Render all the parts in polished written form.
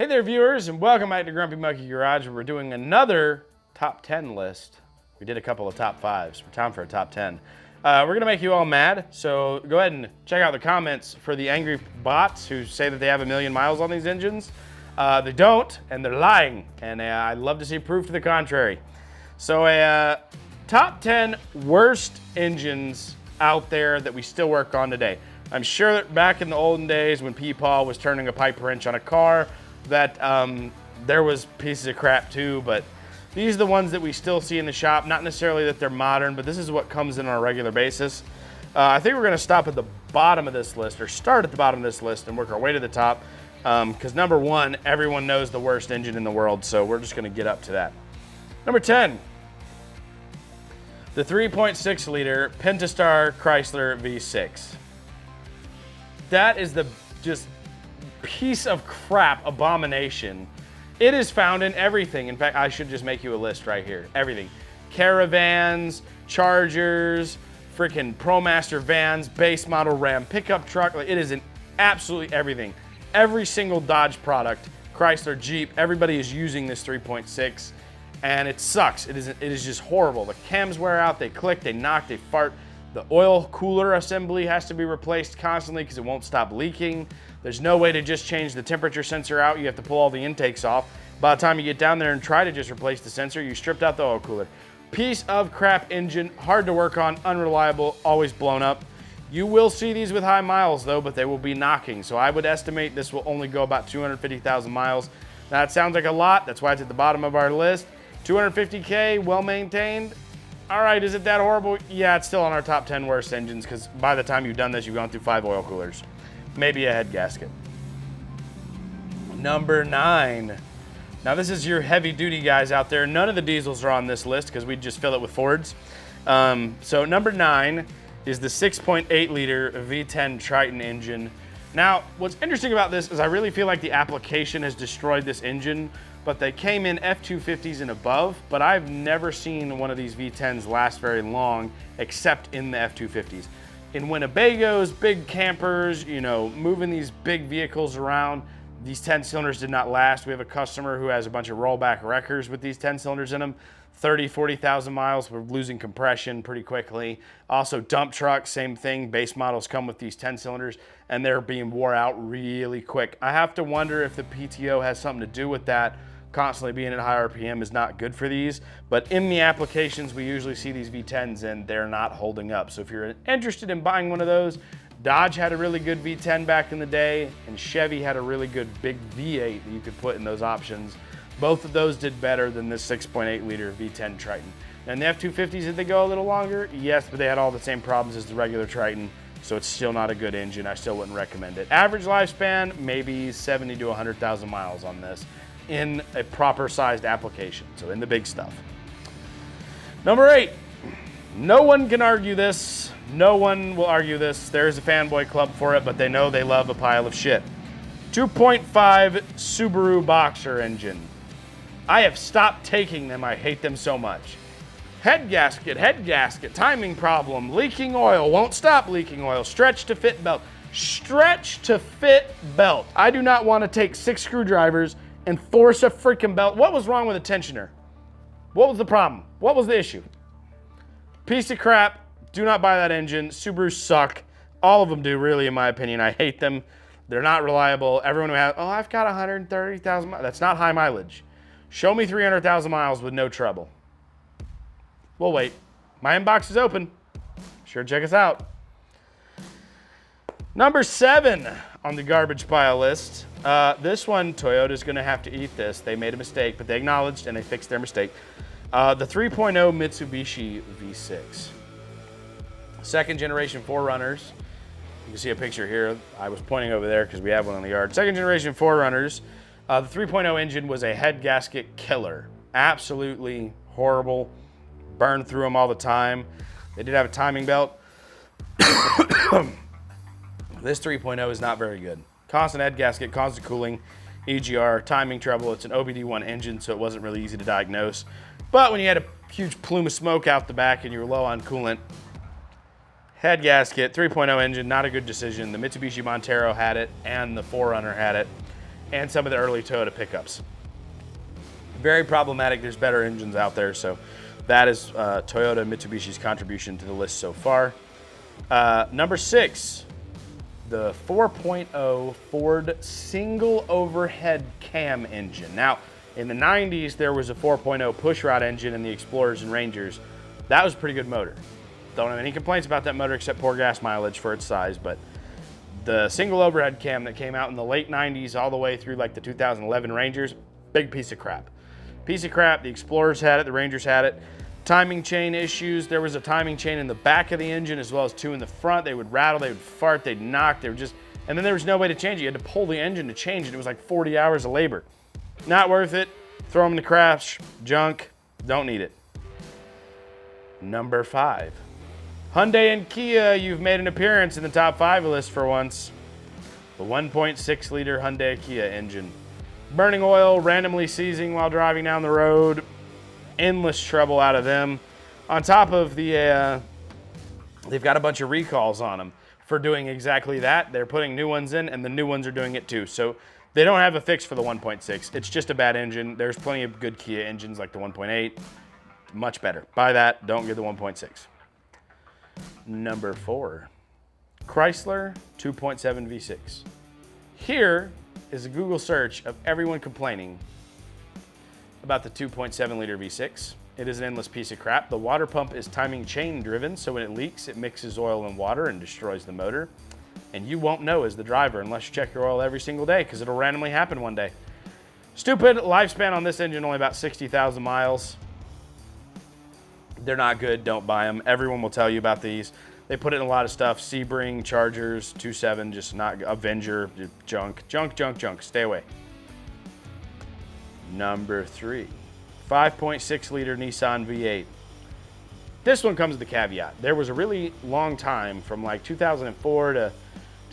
Hey there, viewers, and welcome back to Grumpy Monkey Garage, where we're doing another top 10 list. We did a couple of top 5s. We're time for a top 10. We're going to make you all mad, so go ahead and check out the comments for the angry bots who say that they have 1,000,000 miles on these engines. They don't, and they're lying, and I'd love to see proof to the contrary. So top 10 worst engines out there that we still work on today. I'm sure that back in the olden days when P-Paul was turning a pipe wrench on a car, that there was pieces of crap too, but these are the ones that we still see in the shop. Not necessarily that they're modern, but this is what comes in on a regular basis. I think we're gonna stop at the bottom of this list, or start at the bottom of this list and work our way to the top, because number 1, everyone knows the worst engine in the world, so we're just gonna get up to that. Number 10, the 3.6 liter Pentastar Chrysler V6. That is the just piece of crap abomination. It is found in everything. In fact, I should just make you a list right here. Everything. Caravans, Chargers, freaking ProMaster vans, base model Ram pickup truck. Like, it is in absolutely everything. Every single Dodge product, Chrysler, Jeep, everybody is using this 3.6, and it sucks. It is just horrible. The cams wear out, they click, they knock, they fart. The oil cooler assembly has to be replaced constantly because it won't stop leaking. There's no way to just change the temperature sensor out. You have to pull all the intakes off. By the time you get down there and try to just replace the sensor, you stripped out the oil cooler. Piece of crap engine, hard to work on, unreliable, always blown up. You will see these with high miles though, but they will be knocking. So I would estimate this will only go about 250,000 miles. Now that sounds like a lot. That's why it's at the bottom of our list. 250K, well maintained. All right, is it that horrible? Yeah, it's still on our top 10 worst engines because by the time you've done this, you've gone through 5 oil coolers. Maybe a head gasket. Number 9. Now this is your heavy duty guys out there. None of the diesels are on this list because we just fill it with Fords. So number 9 is the 6.8 liter V10 Triton engine. Now, what's interesting about this is I really feel like the application has destroyed this engine, but they came in F250s and above, but I've never seen one of these V10s last very long except in the F250s. In Winnebagos, big campers, you know, moving these big vehicles around, these 10 cylinders did not last. We have a customer who has a bunch of rollback wreckers with these 10 cylinders in them. 30, 40,000 miles, we're losing compression pretty quickly. Also dump trucks, same thing. Base models come with these 10 cylinders and they're being wore out really quick. I have to wonder if the PTO has something to do with that. Constantly being at high RPM is not good for these, but in the applications we usually see these V10s and they're not holding up. So if you're interested in buying one of those, Dodge had a really good V10 back in the day, and Chevy had a really good big V8 that you could put in those options. Both of those did better than this 6.8 liter V10 Triton. And the F250s, did they go a little longer? Yes, but they had all the same problems as the regular Triton, so it's still not a good engine. I still wouldn't recommend it. Average lifespan, maybe 70 to 100,000 miles on this in a proper sized application, so in the big stuff. Number 8, no one can argue this. No one will argue this. There's a fanboy club for it, but they know they love a pile of shit. 2.5 Subaru Boxer engine. I have stopped taking them. I hate them so much. Head gasket, timing problem, leaking oil, won't stop leaking oil, stretch to fit belt. Stretch to fit belt. I do not want to take 6 screwdrivers and force a freaking belt. What was wrong with the tensioner? What was the problem? What was the issue? Piece of crap. Do not buy that engine. Subarus suck. All of them do, really, in my opinion. I hate them. They're not reliable. Everyone who has, oh, I've got 130,000 miles. That's not high mileage. Show me 300,000 miles with no trouble. We'll wait. My inbox is open. Sure, check us out. Number 7 on the garbage pile list. This one, Toyota's going to have to eat this. They made a mistake, but they acknowledged and they fixed their mistake. The 3.0 Mitsubishi V6. Second generation 4Runners. You can see a picture here. I was pointing over there because we have one in the yard. Second generation 4Runners. The 3.0 engine was a head gasket killer. Absolutely horrible. Burned through them all the time. They did have a timing belt. This 3.0 is not very good. Constant head gasket, constant cooling, EGR, timing trouble. It's an OBD1 engine, so it wasn't really easy to diagnose. But when you had a huge plume of smoke out the back and you were low on coolant, head gasket, 3.0 engine, not a good decision. The Mitsubishi Montero had it and the 4Runner had it. and some of the early Toyota pickups. Very problematic. There's better engines out there, so that is Toyota and Mitsubishi's contribution to the list so far. Number 6, the 4.0 Ford single overhead cam engine. Now, in the 90s, there was a 4.0 pushrod engine in the Explorers and Rangers. That was a pretty good motor. Don't have any complaints about that motor except poor gas mileage for its size, but the single overhead cam that came out in the late 90s all the way through like the 2011 Rangers, big piece of crap. Piece of crap. The Explorers had it, the Rangers had it. Timing chain issues. There was a timing chain in the back of the engine as well as 2 in the front. They would rattle, they would fart, they'd knock, they would just, and then there was no way to change it. You had to pull the engine to change it. It was like 40 hours of labor. Not worth it. Throw them in the crash. Junk. Don't need it. Number 5. Hyundai and Kia, you've made an appearance in the top 5 list for once. The 1.6 liter Hyundai Kia engine. Burning oil, randomly seizing while driving down the road. Endless trouble out of them. On top of the, they've got a bunch of recalls on them for doing exactly that. They're putting new ones in, and the new ones are doing it too. So they don't have a fix for the 1.6. It's just a bad engine. There's plenty of good Kia engines like the 1.8. Much better. Buy that. Don't get the 1.6. Number 4, Chrysler 2.7 V6. Here is a Google search of everyone complaining about the 2.7 liter V6. It is an endless piece of crap. The water pump is timing chain driven, so when it leaks, it mixes oil and water and destroys the motor. And you won't know as the driver unless you check your oil every single day, because it'll randomly happen one day. Stupid. Lifespan on this engine, only about 60,000 miles. They're not good. Don't buy them. Everyone will tell you about these. They put it in a lot of stuff. Sebring, Chargers, 2.7, just not Avenger, junk, junk, junk, junk. Stay away. Number 3, 5.6 liter Nissan V8. This one comes with a caveat. There was a really long time from like 2004 to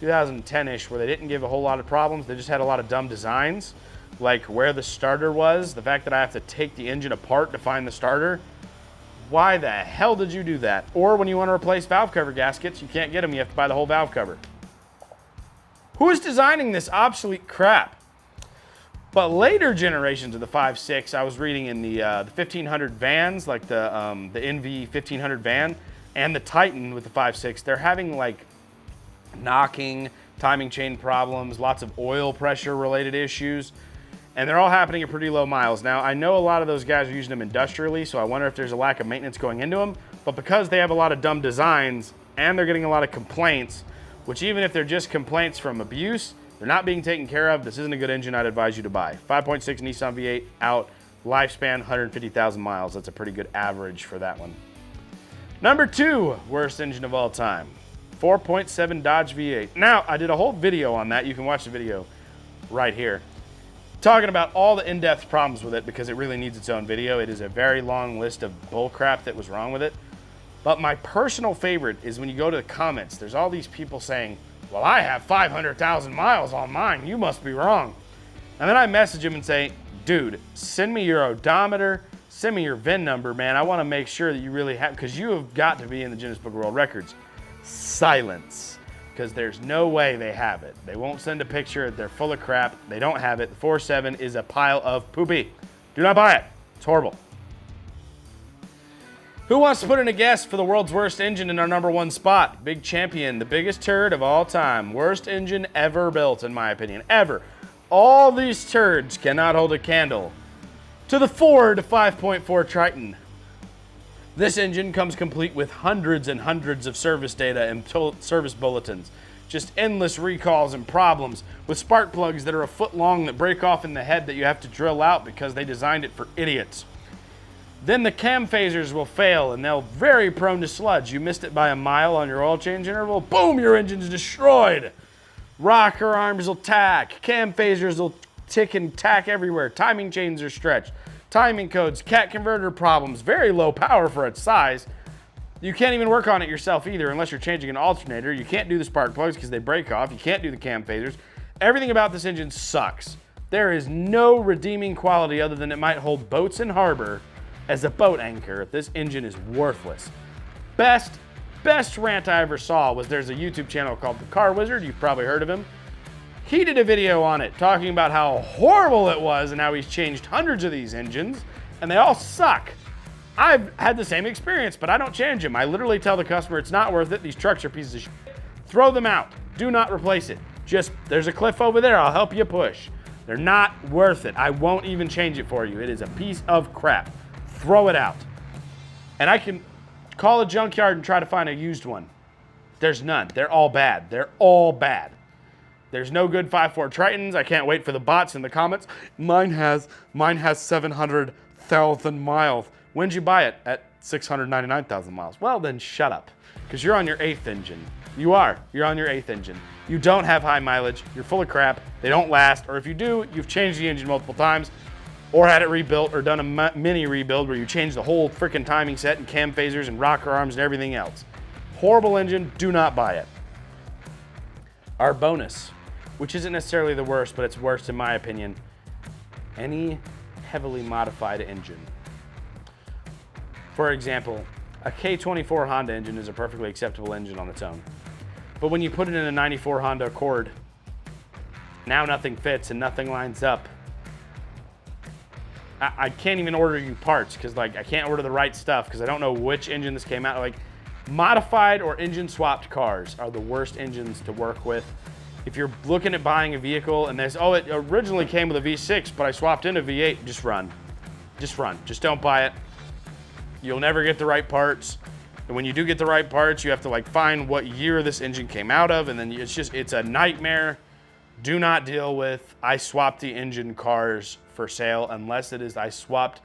2010-ish where they didn't give a whole lot of problems. They just had a lot of dumb designs, like where the starter was, the fact that I have to take the engine apart to find the starter. Why the hell did you do that? Or when you want to replace valve cover gaskets, you can't get them. You have to buy the whole valve cover. Who is designing this obsolete crap? But later generations of the 5.6, I was reading in the 1500 vans, like the NV 1500 van, and the Titan with the 5.6, they're having like knocking, timing chain problems, lots of oil pressure related issues. And they're all happening at pretty low miles. Now, I know a lot of those guys are using them industrially, so I wonder if there's a lack of maintenance going into them. But because they have a lot of dumb designs and they're getting a lot of complaints, which even if they're just complaints from abuse, they're not being taken care of, this isn't a good engine I'd advise you to buy. 5.6 Nissan V8 out, lifespan 150,000 miles. That's a pretty good average for that one. Number 2, worst engine of all time. 4.7 Dodge V8. Now, I did a whole video on that. You can watch the video right here, talking about all the in-depth problems with it because it really needs its own video. It is a very long list of bullcrap that was wrong with it. But my personal favorite is when you go to the comments, there's all these people saying, well, I have 500,000 miles on mine. You must be wrong. And then I message him and say, dude, send me your odometer, send me your VIN number, man. I want to make sure that you really have, because you have got to be in the Guinness Book of World Records. Silence. Because there's no way they have it. They won't send a picture. They're full of crap. They don't have it. The 4.7 is a pile of poopy. Do not buy it. It's horrible. Who wants to put in a guess for the world's worst engine in our number 1 spot? Big champion, the biggest turd of all time. Worst engine ever built, in my opinion. Ever. All these turds cannot hold a candle to the Ford 5.4 Triton. This engine comes complete with hundreds and hundreds of service data and service bulletins. Just endless recalls and problems with spark plugs that are a foot long that break off in the head that you have to drill out because they designed it for idiots. Then the cam phasers will fail and they're very prone to sludge. You missed it by a mile on your oil change interval, boom, your engine's destroyed. Rocker arms will tack, cam phasers will tick and tack everywhere, timing chains are stretched. Timing codes, cat converter problems, very low power for its size. You can't even work on it yourself either unless you're changing an alternator. You can't do the spark plugs because they break off. You can't do the cam phasers. Everything about this engine sucks. There is no redeeming quality other than it might hold boats in harbor as a boat anchor. This engine is worthless. Best rant I ever saw was there's a YouTube channel called The Car Wizard. You've probably heard of him. He did a video on it talking about how horrible it was and how he's changed hundreds of these engines and they all suck. I've had the same experience, but I don't change them. I literally tell the customer it's not worth it. These trucks are pieces of shit. Throw them out. Do not replace it. Just, there's a cliff over there. I'll help you push. They're not worth it. I won't even change it for you. It is a piece of crap. Throw it out. And I can call a junkyard and try to find a used one. There's none. They're all bad. They're all bad. There's no good 5.4 Tritons. I can't wait for the bots in the comments. Mine has 700,000 miles. When'd you buy it? At 699,000 miles. Well, then shut up, because you're on your 8th engine. You are. You're on your 8th engine. You don't have high mileage. You're full of crap. They don't last. Or if you do, you've changed the engine multiple times or had it rebuilt or done a mini rebuild where you changed the whole freaking timing set and cam phasers and rocker arms and everything else. Horrible engine. Do not buy it. Our bonus, which isn't necessarily the worst, but it's worst in my opinion. Any heavily modified engine. For example, a K24 Honda engine is a perfectly acceptable engine on its own. But when you put it in a 94 Honda Accord, now nothing fits and nothing lines up. I can't even order you parts because like I can't order the right stuff because I don't know which engine this came out. Like modified or engine swapped cars are the worst engines to work with. If you're looking at buying a vehicle and there's, oh, it originally came with a V6, but I swapped in a V8, just run. Just run. Just don't buy it. You'll never get the right parts. And when you do get the right parts, you have to like find what year this engine came out of, and then it's a nightmare. Do not deal with, I swapped the engine cars for sale unless it is I swapped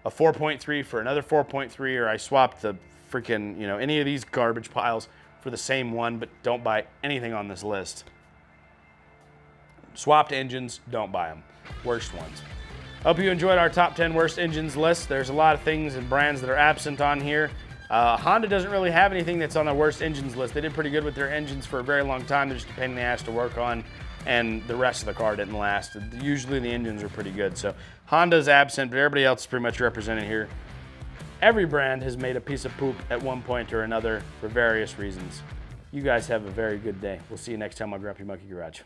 a 4.3 for another 4.3, or I swapped the freaking, you know, any of these garbage piles for the same one, but don't buy anything on this list. Swapped engines, don't buy them. Worst ones. Hope you enjoyed our top 10 worst engines list. There's a lot of things and brands that are absent on here. Honda doesn't really have anything that's on the worst engines list. They did pretty good with their engines for a very long time. They're just a pain in the ass to work on, and the rest of the car didn't last. Usually the engines are pretty good. So Honda's absent, but everybody else is pretty much represented here. Every brand has made a piece of poop at one point or another for various reasons. You guys have a very good day. We'll see you next time on Grumpy Monkey Garage.